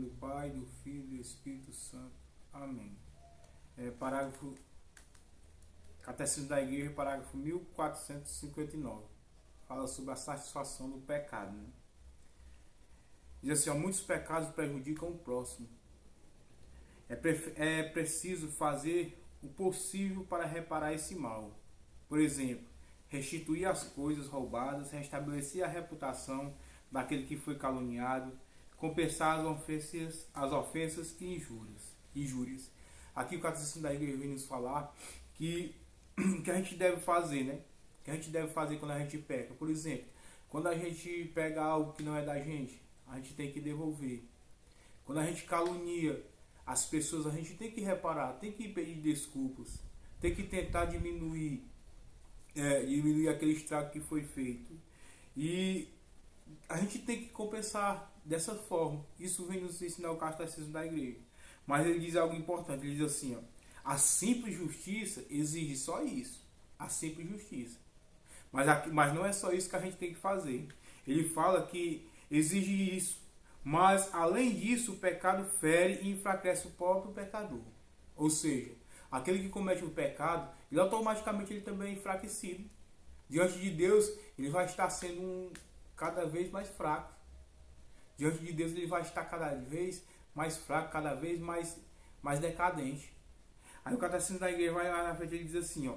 do Pai, do Filho e do Espírito Santo. Amém. Parágrafo Catecismo da Igreja, parágrafo 1459. Fala sobre a satisfação do pecado. Né? Diz assim, muitos pecados prejudicam o próximo. É preciso fazer o possível para reparar esse mal. Por exemplo, restituir as coisas roubadas, restabelecer a reputação daquele que foi caluniado, compensar as ofensas e injúrias. Aqui o Catecismo da Igreja vem nos falar que a gente deve fazer, né? Que a gente deve fazer quando a gente peca. Por exemplo, quando a gente pega algo que não é da gente, a gente tem que devolver. Quando a gente calunia as pessoas, a gente tem que reparar, tem que pedir desculpas, tem que tentar diminuir aquele estrago que foi feito. E a gente tem que compensar dessa forma. Isso vem nos ensinar o Catecismo da Igreja. Mas ele diz algo importante, ele diz assim, a simples justiça exige só isso, a simples justiça. Mas não é só isso que a gente tem que fazer. Ele fala que exige isso, mas além disso o pecado fere e enfraquece o próprio pecador. Ou seja, aquele que comete o pecado, ele automaticamente ele também é enfraquecido. Diante de Deus, ele vai estar sendo cada vez mais fraco. Diante de Deus, ele vai estar cada vez mais fraco, cada vez mais decadente. Aí o Catecismo da Igreja vai lá na frente e diz assim,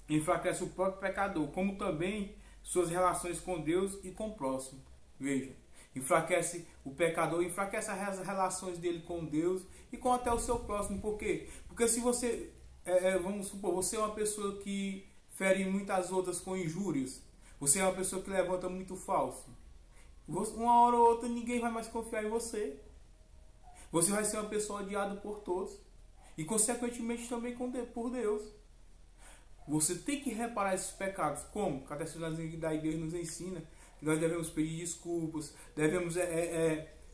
enfraquece o próprio pecador, como também suas relações com Deus e com o próximo. Veja, enfraquece o pecador, enfraquece as relações dele com Deus e com até o seu próximo. Por quê? Porque se você, vamos supor, você é uma pessoa que fere muitas outras com injúrias, você é uma pessoa que levanta muito falso, uma hora ou outra ninguém vai mais confiar em você. Você vai ser uma pessoa odiada por todos e consequentemente também por Deus. Você tem que reparar esses pecados. Como? O Catecismo da Igreja nos ensina que nós devemos pedir desculpas, devemos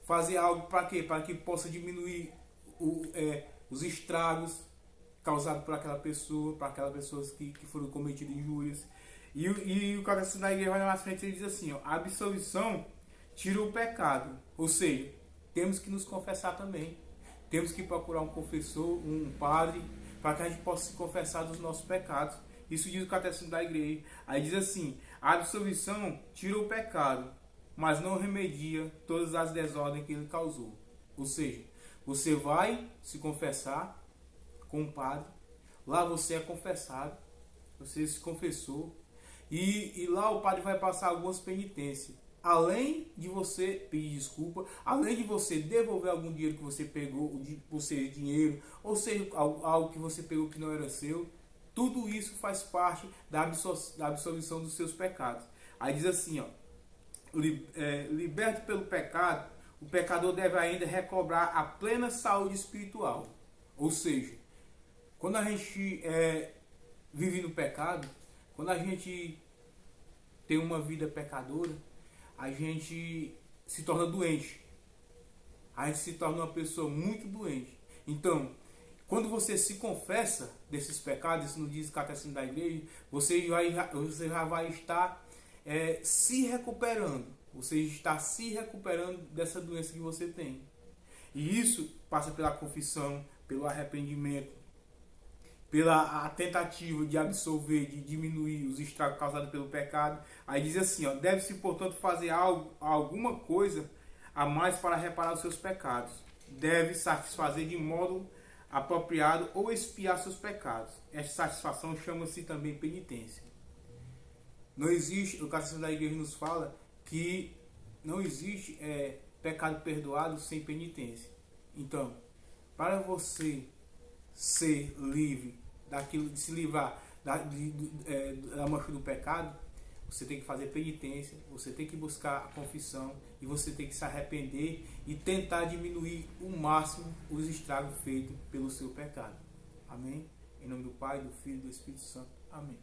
fazer algo para quê? Para que possa diminuir os estragos causados por aquela pessoa, para aquelas pessoas que foram cometidas injúrias. E o Catecismo da Igreja vai na frente e diz assim, a absolvição tira o pecado. Ou seja, temos que nos confessar também. Temos que procurar um confessor, um padre, para que a gente possa se confessar dos nossos pecados. Isso diz o Catecismo da Igreja. Aí diz assim, a absolvição tira o pecado, mas não remedia todas as desordens que ele causou. Ou seja, você vai se confessar com um padre, lá você é confessado, você se confessou, e lá o padre vai passar algumas penitências. Além de você pedir desculpa, além de você devolver algum dinheiro que você pegou, dinheiro, ou seja, algo que você pegou que não era seu, tudo isso faz parte da absolvição dos seus pecados. Aí diz assim, liberto pelo pecado, o pecador deve ainda recobrar a plena saúde espiritual. Ou seja, quando a gente vive no pecado, quando a gente tem uma vida pecadora, a gente se torna doente. A gente se torna uma pessoa muito doente. Então, quando você se confessa desses pecados, isso não diz o Catecismo da Igreja, você já vai estar se recuperando. Você está se recuperando dessa doença que você tem. E isso passa pela confissão, pelo arrependimento, pela tentativa de absolver, de diminuir os estragos causados pelo pecado. Aí diz assim, deve-se, portanto, fazer alguma coisa a mais para reparar os seus pecados. Deve satisfazer de modo apropriado ou expiar seus pecados. Esta satisfação chama-se também penitência. Não existe, o Catecismo da Igreja nos fala que não existe pecado perdoado sem penitência. Então, para você ser livre de se livrar da mancha do pecado, você tem que fazer penitência, você tem que buscar a confissão e você tem que se arrepender e tentar diminuir o máximo os estragos feitos pelo seu pecado. Amém? Em nome do Pai, do Filho e do Espírito Santo. Amém.